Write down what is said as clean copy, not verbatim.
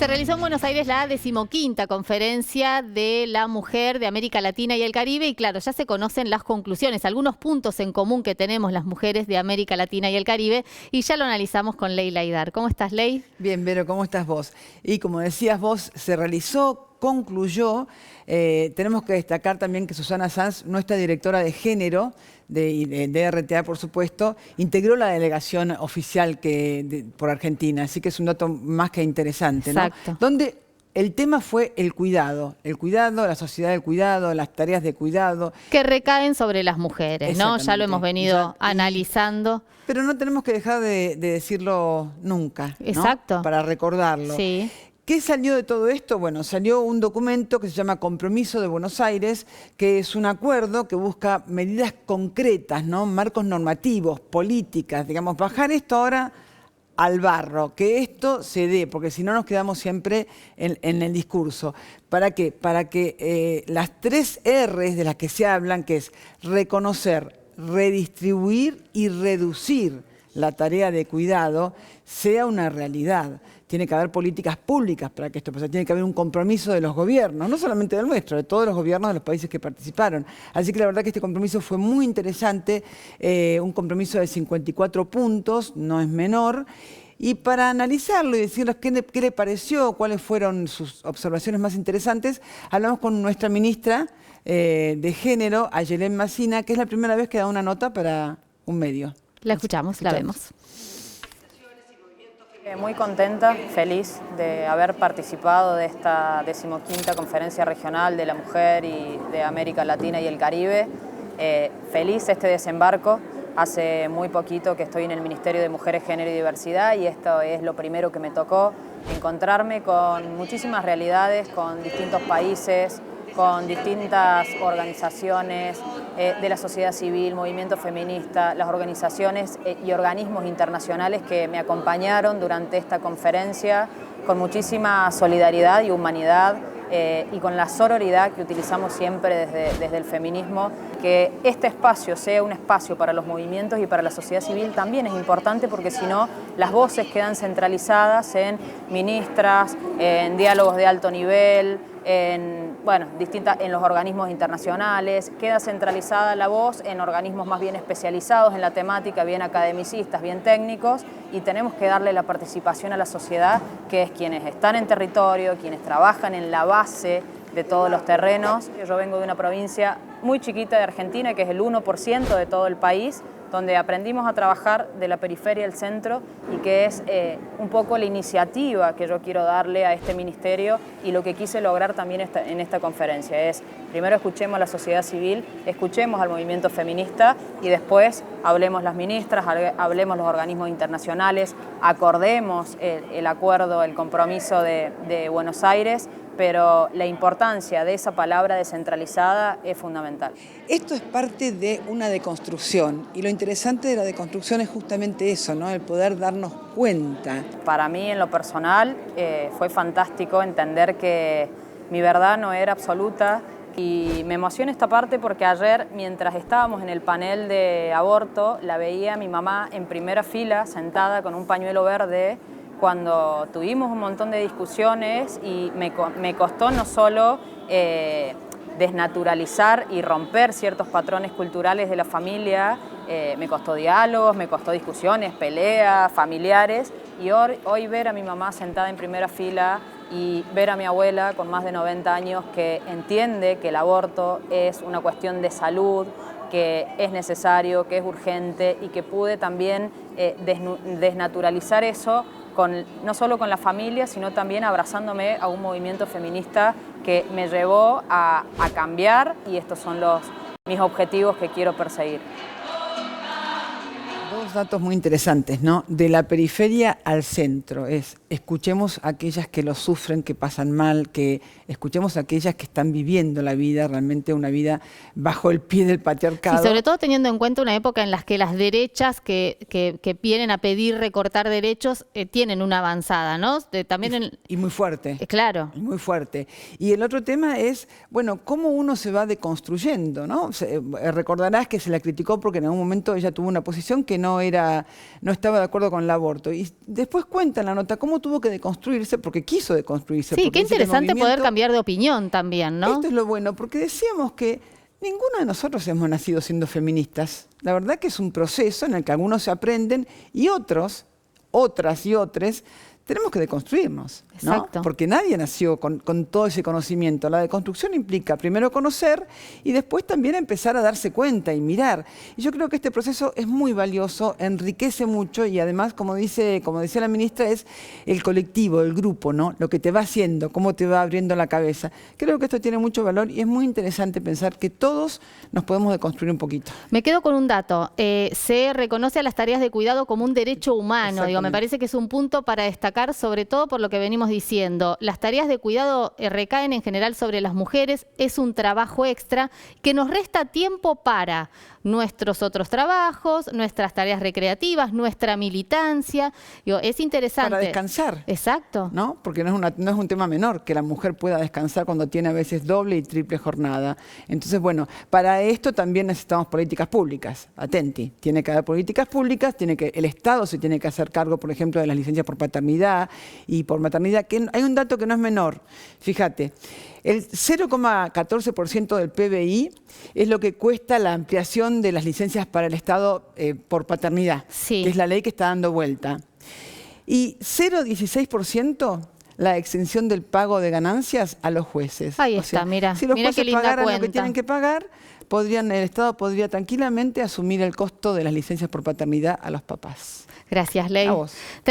Se realizó en Buenos Aires la 15ª conferencia de la mujer de América Latina y el Caribe y claro, ya se conocen las conclusiones, algunos puntos en común que tenemos las mujeres de América Latina y el Caribe y ya lo analizamos con Leila Aidar. ¿Cómo estás, Ley? Bien, Vero, ¿cómo estás vos? Y como decías vos, se realizó, concluyó. Tenemos que destacar también que Susana Sanz, nuestra directora de género, de RTA, por supuesto, integró la delegación oficial por Argentina, así que es un dato más que interesante, ¿no? Exacto. Donde el tema fue el cuidado, la sociedad del cuidado, las tareas de cuidado. Que recaen sobre las mujeres, ¿no? Ya lo hemos venido analizando. Pero no tenemos que dejar de decirlo nunca, ¿no? Exacto. Para recordarlo. Sí. ¿Qué salió de todo esto? Bueno, salió un documento que se llama Compromiso de Buenos Aires, que es un acuerdo que busca medidas concretas, ¿no? Marcos normativos, políticas, digamos, bajar esto ahora al barro, que esto se dé, porque si no nos quedamos siempre en el discurso. ¿Para qué? Para que las 3 R's de las que se hablan, que es reconocer, redistribuir y reducir la tarea de cuidado, sea una realidad. Tiene que haber políticas públicas para que esto pase. Tiene que haber un compromiso de los gobiernos, no solamente del nuestro, de todos los gobiernos de los países que participaron. Así que la verdad que este compromiso fue muy interesante, un compromiso de 54 puntos, no es menor. Y para analizarlo y decirles qué le pareció, cuáles fueron sus observaciones más interesantes, hablamos con nuestra ministra de Género, Ayelén Massina, que es la primera vez que da una nota para un medio. La escuchamos, la vemos. Muy contenta, feliz de haber participado de esta 15ª Conferencia Regional de la Mujer y de América Latina y el Caribe. Feliz este desembarco. Hace muy poquito que estoy en el Ministerio de Mujeres, Género y Diversidad y esto es lo primero que me tocó, encontrarme con muchísimas realidades, con distintos países, con distintas organizaciones de la sociedad civil, movimiento feminista, las organizaciones y organismos internacionales que me acompañaron durante esta conferencia con muchísima solidaridad y humanidad y con la sororidad que utilizamos siempre desde el feminismo. Que este espacio sea un espacio para los movimientos y para la sociedad civil también es importante porque si no las voces quedan centralizadas en ministras, en diálogos de alto nivel, en los organismos internacionales, queda centralizada la voz en organismos más bien especializados en la temática, bien academicistas, bien técnicos, y tenemos que darle la participación a la sociedad, que es quienes están en territorio, quienes trabajan en la base de todos los terrenos. Yo vengo de una provincia muy chiquita de Argentina, que es el 1% de todo el país, donde aprendimos a trabajar de la periferia al centro y que es un poco la iniciativa que yo quiero darle a este ministerio y lo que quise lograr también en esta conferencia es, primero escuchemos a la sociedad civil, escuchemos al movimiento feminista y después hablemos las ministras, hablemos los organismos internacionales, acordemos el acuerdo, el compromiso de Buenos Aires, pero la importancia de esa palabra descentralizada es fundamental. Esto es parte de una deconstrucción y lo interesante de la deconstrucción es justamente eso, ¿no? El poder darnos cuenta. Para mí, en lo personal, fue fantástico entender que mi verdad no era absoluta y me emociona esta parte porque ayer, mientras estábamos en el panel de aborto, la veía a mi mamá en primera fila, sentada con un pañuelo verde, cuando tuvimos un montón de discusiones y me costó no solo desnaturalizar y romper ciertos patrones culturales de la familia, me costó diálogos, me costó discusiones, peleas, familiares, y hoy ver a mi mamá sentada en primera fila y ver a mi abuela con más de 90 años que entiende que el aborto es una cuestión de salud, que es necesario, que es urgente y que pude también desnaturalizar eso no solo con la familia, sino también abrazándome a un movimiento feminista que me llevó a cambiar y estos son mis objetivos que quiero perseguir. Dos datos muy interesantes, ¿no? De la periferia al centro. Escuchemos a aquellas que lo sufren, que pasan mal, que escuchemos a aquellas que están viviendo la vida, realmente una vida bajo el pie del patriarcado. Sí, sobre todo teniendo en cuenta una época en la que las derechas que vienen a pedir recortar derechos tienen una avanzada, ¿no? Y muy fuerte. Claro. Muy fuerte. Y el otro tema es, bueno, cómo uno se va deconstruyendo, ¿no? Recordarás que se la criticó porque en algún momento ella tuvo una posición que que no estaba de acuerdo con el aborto. Y después cuenta en la nota cómo tuvo que deconstruirse, porque quiso deconstruirse. Sí, porque qué dice que el interesante poder movimiento... cambiar de opinión también, ¿no? Esto es lo bueno, porque decíamos que ninguno de nosotros hemos nacido siendo feministas. La verdad que es un proceso en el que algunos se aprenden y otros, otras y otros, tenemos que deconstruirnos, ¿no? Exacto. Porque nadie nació con todo ese conocimiento. La deconstrucción implica primero conocer y después también empezar a darse cuenta y mirar. Y yo creo que este proceso es muy valioso, enriquece mucho y además, como decía la ministra, es el colectivo, el grupo, ¿no? Lo que te va haciendo, cómo te va abriendo la cabeza. Creo que esto tiene mucho valor y es muy interesante pensar que todos nos podemos deconstruir un poquito. Me quedo con un dato. Se reconoce a las tareas de cuidado como un derecho humano. Digo, me parece que es un punto para destacar, sobre todo por lo que venimos diciendo. Las tareas de cuidado recaen en general sobre las mujeres, es un trabajo extra que nos resta tiempo para nuestros otros trabajos, nuestras tareas recreativas, nuestra militancia. Digo, es interesante. Para descansar. Exacto. ¿No? Porque no es un tema menor que la mujer pueda descansar cuando tiene a veces doble y triple jornada. Entonces, bueno, para esto también necesitamos políticas públicas. Atenti, tiene que haber políticas públicas, el Estado se tiene que hacer cargo, por ejemplo, de las licencias por paternidad y por maternidad. Que hay un dato que no es menor. Fíjate, el 0,14% del PBI es lo que cuesta la ampliación de las licencias para el Estado por paternidad, sí, que es la ley que está dando vuelta. Y 0,16% la exención del pago de ganancias a los jueces. Ahí está, mira. Si los Mira jueces qué linda pagaran cuenta. lo que tienen que pagar, el Estado podría tranquilamente asumir el costo de las licencias por paternidad a los papás. Gracias, Ley. A vos.